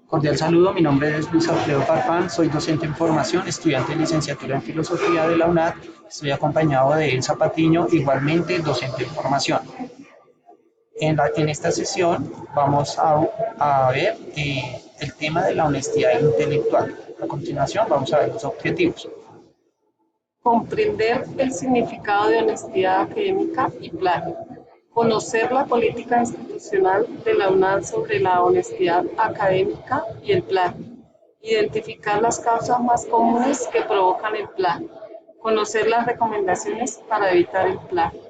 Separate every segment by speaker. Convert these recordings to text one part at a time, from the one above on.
Speaker 1: Cordial saludo, mi nombre es Luis Alfredo Farfán, soy docente en formación, estudiante de licenciatura en filosofía de la UNAD, estoy acompañado de Elsa Patiño, igualmente docente en formación. En esta sesión vamos a ver el tema de la honestidad intelectual. A continuación vamos a ver los objetivos.
Speaker 2: Comprender el significado de honestidad académica y plagio. Conocer la política institucional de la UNAM sobre la honestidad académica y el plagio. Identificar las causas más comunes que provocan el plagio. Conocer las recomendaciones para evitar el plagio.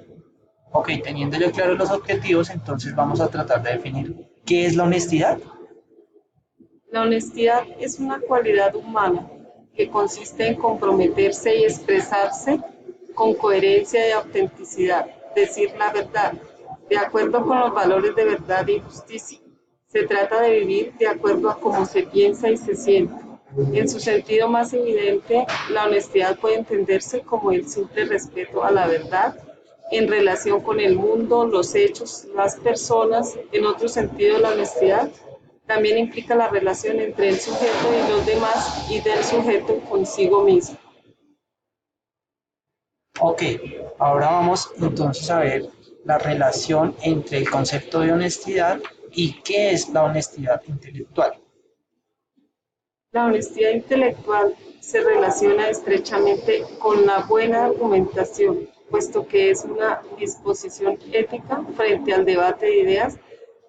Speaker 1: Ok, teniéndole claros los objetivos, entonces vamos a tratar de definir qué es la honestidad.
Speaker 2: La honestidad es una cualidad humana que consiste en comprometerse y expresarse con coherencia y autenticidad, decir la verdad, de acuerdo con los valores de verdad y justicia. Se trata de vivir de acuerdo a cómo se piensa y se siente. En su sentido más evidente, la honestidad puede entenderse como el simple respeto a la verdad en relación con el mundo, los hechos, las personas. En otro sentido, la honestidad también implica la relación entre el sujeto y los demás y del sujeto consigo mismo.
Speaker 1: Ok, ahora vamos entonces a ver la relación entre el concepto de honestidad y qué es la honestidad intelectual.
Speaker 2: La honestidad intelectual se relaciona estrechamente con la buena argumentación, puesto que es una disposición ética frente al debate de ideas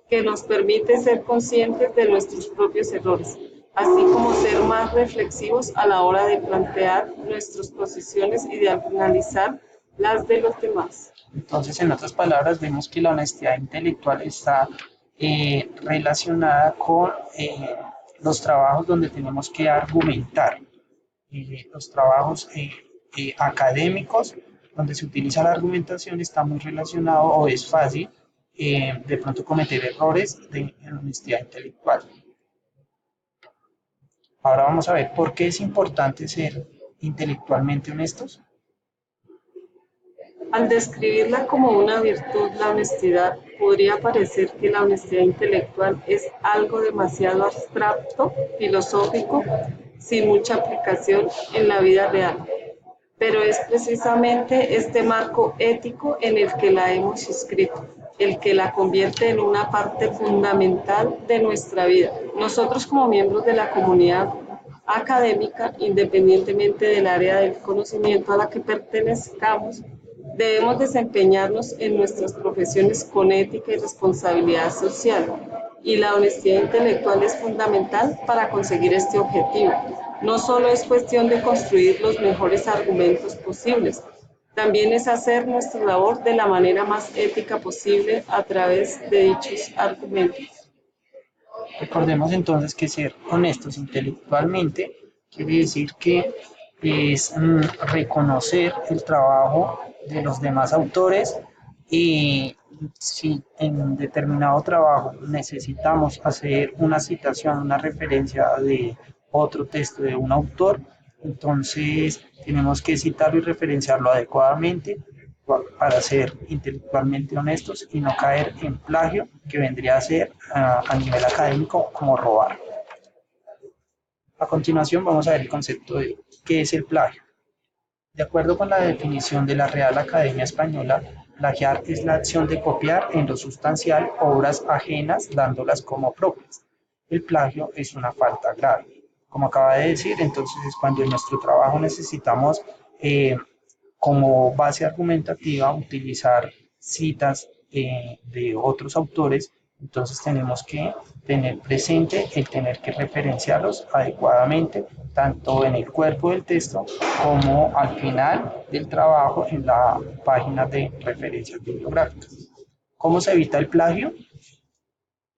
Speaker 2: que nos permite ser conscientes de nuestros propios errores, así como ser más reflexivos a la hora de plantear nuestras posiciones y de analizar las de los demás.
Speaker 1: Entonces, en otras palabras, vemos que la honestidad intelectual está relacionada con los trabajos donde tenemos que argumentar, los trabajos académicos donde se utiliza la argumentación está muy relacionado o es fácil de pronto cometer errores de honestidad intelectual. Ahora vamos a ver por qué es importante ser intelectualmente honestos.
Speaker 2: Al describirla como una virtud, la honestidad, podría parecer que la honestidad intelectual es algo demasiado abstracto, filosófico, sin mucha aplicación en la vida real. Pero es precisamente este marco ético en el que la hemos inscrito, el que la convierte en una parte fundamental de nuestra vida. Nosotros como miembros de la comunidad académica, independientemente del área del conocimiento a la que pertenezcamos, debemos desempeñarnos en nuestras profesiones con ética y responsabilidad social. Y la honestidad intelectual es fundamental para conseguir este objetivo. No solo es cuestión de construir los mejores argumentos posibles, también es hacer nuestra labor de la manera más ética posible a través de dichos argumentos.
Speaker 1: Recordemos entonces que ser honestos intelectualmente quiere decir que es reconocer el trabajo de los demás autores y si en determinado trabajo necesitamos hacer una citación, una referencia de otro texto de un autor, entonces tenemos que citarlo y referenciarlo adecuadamente para ser intelectualmente honestos y no caer en plagio, que vendría a ser a nivel académico como robar. A continuación vamos a ver el concepto de qué es el plagio. De acuerdo con la definición de la Real Academia Española, plagiar es la acción de copiar en lo sustancial obras ajenas dándolas como propias. El plagio es una falta grave. Como acaba de decir, entonces es cuando en nuestro trabajo necesitamos como base argumentativa utilizar citas de otros autores, entonces tenemos que tener presente el tener que referenciarlos adecuadamente, tanto en el cuerpo del texto como al final del trabajo en la página de referencias bibliográficas. ¿Cómo se evita el plagio?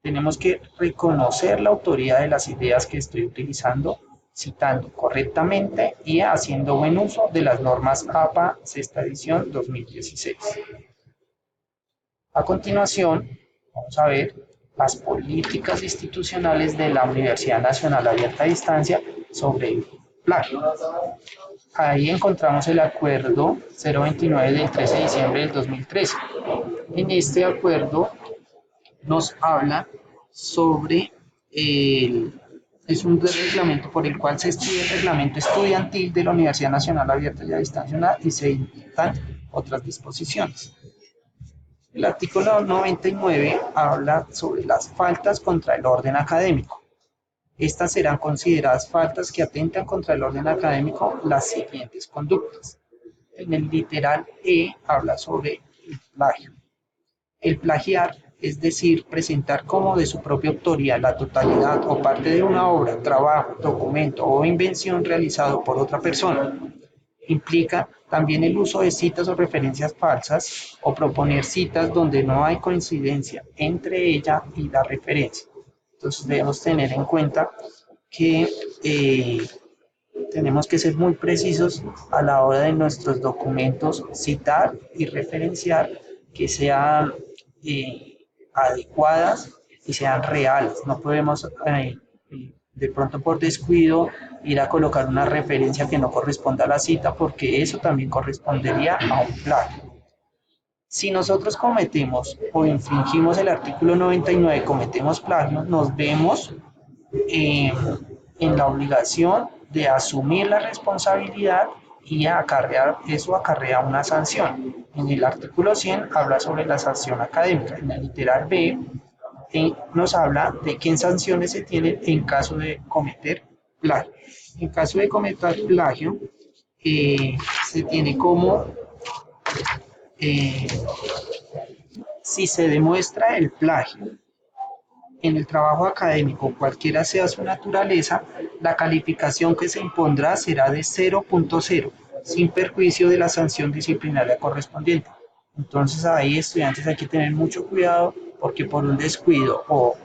Speaker 1: Tenemos que reconocer la autoría de las ideas que estoy utilizando, citando correctamente y haciendo buen uso de las normas APA sexta edición 2016. A continuación, vamos a ver las políticas institucionales de la Universidad Nacional Abierta a Distancia sobre el plagio. Ahí encontramos el acuerdo 029 del 13 de diciembre del 2013. En este acuerdo nos habla sobre es un reglamento por el cual se estudia el reglamento estudiantil de la Universidad Nacional Abierta y a Distancia y se dictan otras disposiciones. El artículo 99 habla sobre las faltas contra el orden académico. Estas serán consideradas faltas que atentan contra el orden académico las siguientes conductas. En el literal E habla sobre el plagio. El plagiar, es decir, presentar como de su propia autoría la totalidad o parte de una obra, trabajo, documento o invención realizado por otra persona. Implica también el uso de citas o referencias falsas o proponer citas donde no hay coincidencia entre ella y la referencia. Entonces debemos tener en cuenta que tenemos que ser muy precisos a la hora de nuestros documentos, citar y referenciar que sean adecuadas y sean reales. No podemos de pronto por descuido ir a colocar una referencia que no corresponda a la cita porque eso también correspondería a un plagio. Si nosotros cometemos o infringimos el artículo 99, cometemos plagio, nos vemos eh, en la obligación de asumir la responsabilidad y eso acarrea una sanción. En el artículo 100 habla sobre la sanción académica. En el literal B nos habla de qué sanciones se tienen en caso de cometer plagio. En caso de cometer plagio, se tiene como eh, si se demuestra el plagio en el trabajo académico, cualquiera sea su naturaleza, la calificación que se impondrá será de 0.0, sin perjuicio de la sanción disciplinaria correspondiente. Entonces ahí, estudiantes, hay que tener mucho cuidado porque por un descuido o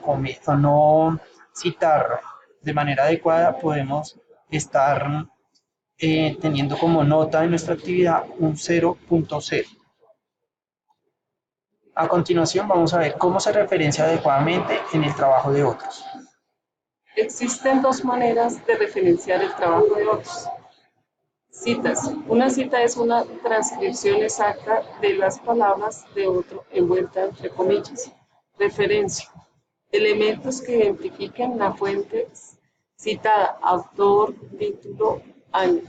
Speaker 1: no citar de manera adecuada podemos estar teniendo como nota de nuestra actividad un 0.0. A continuación vamos a ver cómo se referencia adecuadamente en el trabajo de otros.
Speaker 2: Existen dos maneras de referenciar el trabajo de otros. Citas. Una cita es una transcripción exacta de las palabras de otro envuelta entre comillas. Referencia. Elementos que identifiquen la fuente citada, autor, título, año.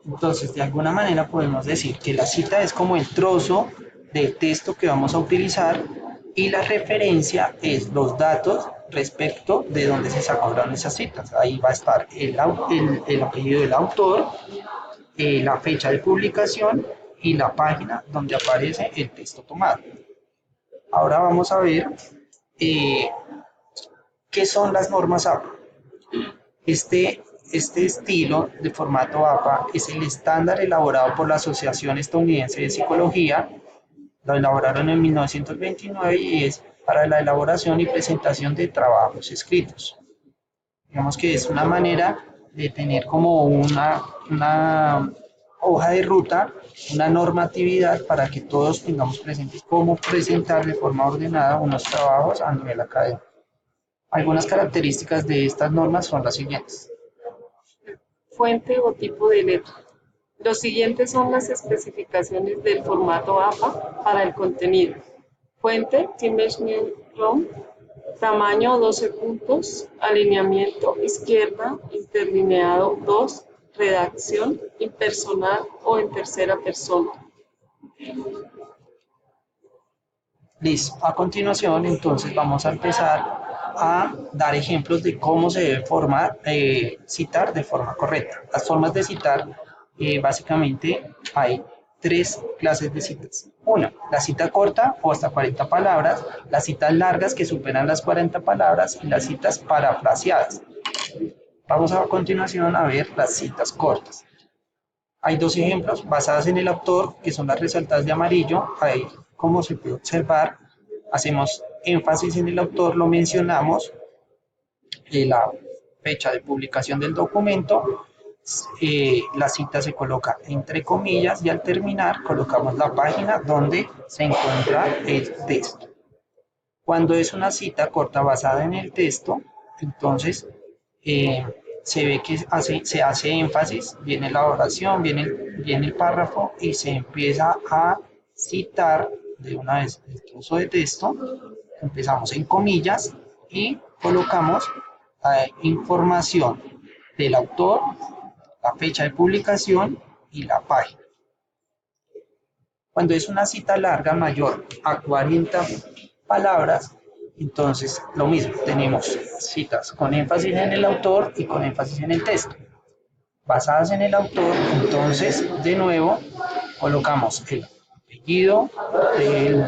Speaker 1: Entonces, de alguna manera podemos decir que la cita es como el trozo del texto que vamos a utilizar y la referencia es los datos respecto de dónde se sacaron esas citas. Ahí va a estar el apellido del autor, la fecha de publicación y la página donde aparece el texto tomado. Ahora vamos a ver qué son las normas APA. Este estilo de formato APA es el estándar elaborado por la Asociación Estadounidense de Psicología. Lo elaboraron en 1929 y es para la elaboración y presentación de trabajos escritos. Digamos que es una manera de tener como una hoja de ruta, una normatividad para que todos tengamos presente cómo presentar de forma ordenada unos trabajos a nivel académico. Algunas características de estas normas son las siguientes.
Speaker 2: Fuente o tipo de letra. Los siguientes son las especificaciones del formato APA para el contenido. Fuente, Times New Roman, tamaño 12 puntos, alineamiento izquierda, interlineado 2, redacción impersonal o en tercera persona.
Speaker 1: Listo. A continuación, entonces, vamos a empezar a dar ejemplos de cómo se debe citar de forma correcta. Las formas de citar, básicamente, hay tres clases de citas. Una, la cita corta o hasta 40 palabras, las citas largas que superan las 40 palabras y las citas parafraseadas. Vamos a continuación a ver las citas cortas. Hay dos ejemplos basadas en el autor, que son las resaltadas de amarillo. Ahí, como se puede observar, hacemos énfasis en el autor, lo mencionamos, la fecha de publicación del documento, la cita se coloca entre comillas y al terminar colocamos la página donde se encuentra el texto. Cuando es una cita corta basada en el texto, entonces se ve que se hace énfasis, viene la oración, viene el párrafo y se empieza a citar de una vez el trozo de texto. Empezamos en comillas y colocamos información del autor, la fecha de publicación y la página. Cuando es una cita larga mayor a 40 palabras, entonces lo mismo, tenemos citas con énfasis en el autor y con énfasis en el texto. Basadas en el autor, entonces de nuevo colocamos el apellido del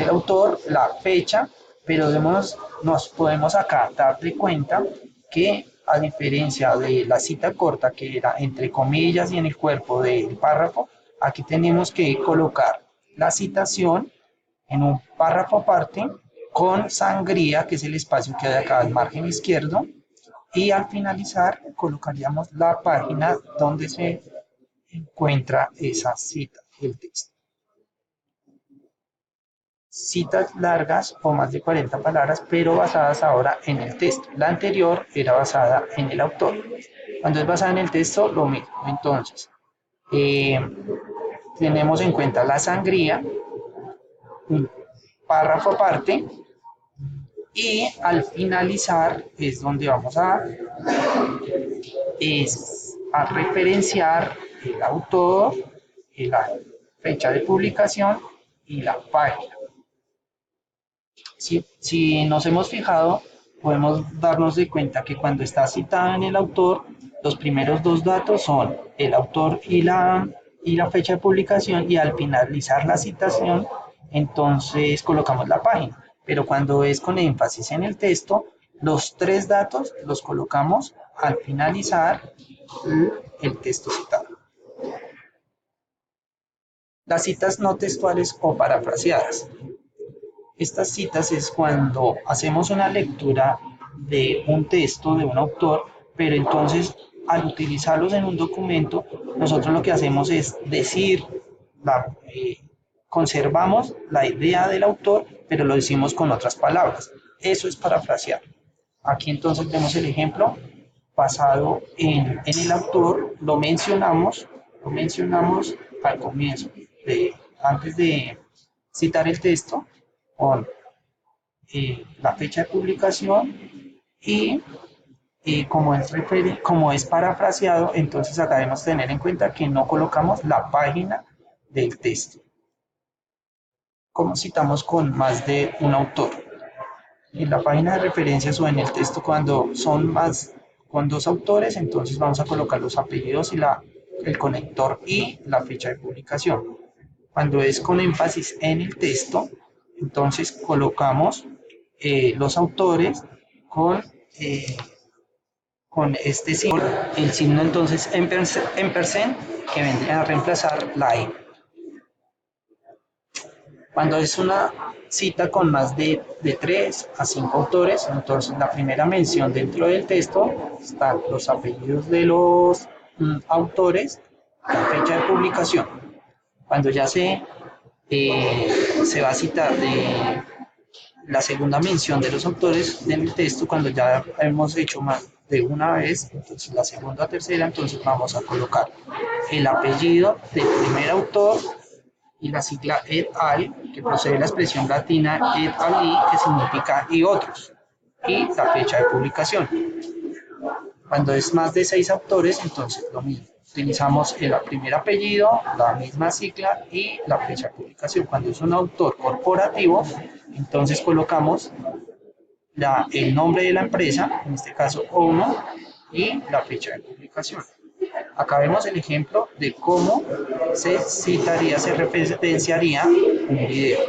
Speaker 1: autor, la fecha, pero nos podemos acá dar de cuenta que a diferencia de la cita corta que era entre comillas y en el cuerpo del párrafo, aquí tenemos que colocar la citación en un párrafo aparte con sangría, que es el espacio que hay acá al margen izquierdo, y al finalizar colocaríamos la página donde se encuentra esa cita, el texto. Citas largas o más de 40 palabras, pero basadas ahora en el texto. La anterior era basada en el autor. Cuando es basada en el texto, lo mismo. Entonces, tenemos en cuenta la sangría, un párrafo aparte, y al finalizar es donde vamos a referenciar el autor, la fecha de publicación y la página. Si nos hemos fijado, podemos darnos de cuenta que cuando está citado en el autor, los primeros dos datos son el autor y la fecha de publicación, y al finalizar la citación, entonces colocamos la página. Pero cuando es con énfasis en el texto, los tres datos los colocamos al finalizar el texto citado. Las citas no textuales o parafraseadas. Estas citas es cuando hacemos una lectura de un texto de un autor, pero entonces al utilizarlos en un documento, nosotros lo que hacemos es decir, conservamos la idea del autor, pero lo decimos con otras palabras. Eso es parafrasear. Aquí entonces vemos el ejemplo basado en el autor, lo mencionamos al comienzo, antes de citar el texto, con la fecha de publicación y como es parafraseado, entonces acá debemos tener en cuenta que no colocamos la página del texto. Como citamos con más de un autor. En la página de referencias o en el texto, cuando son más con dos autores, entonces vamos a colocar los apellidos y el conector y la fecha de publicación. Cuando es con énfasis en el texto, entonces colocamos los autores con este signo, el signo entonces ampersand, que vendría a reemplazar la E. Cuando es una cita con más de 3 a 5 autores, entonces la primera mención dentro del texto están los apellidos de los autores, la fecha de publicación. Cuando ya se va a citar la segunda mención de los autores en el texto, cuando ya hemos hecho más de una vez, entonces la segunda o tercera, entonces vamos a colocar el apellido del primer autor y la sigla et al, que procede de la expresión latina et ali, que significa y otros, y la fecha de publicación. Cuando es más de 6 autores, entonces lo mismo. Utilizamos el primer apellido, la misma sigla y la fecha de publicación. Cuando es un autor corporativo, entonces colocamos el nombre de la empresa, en este caso ONU, y la fecha de publicación. Acá vemos el ejemplo de cómo se referenciaría un video.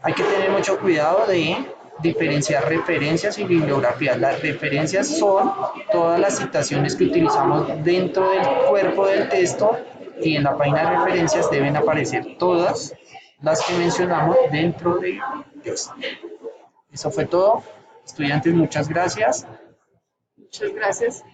Speaker 1: Hay que tener mucho cuidado de diferenciar referencias y bibliografías. Las referencias son todas las citaciones que utilizamos dentro del cuerpo del texto, y en la página de referencias deben aparecer todas las que mencionamos dentro de ellos. Eso fue todo. Estudiantes, muchas gracias.
Speaker 2: Muchas gracias.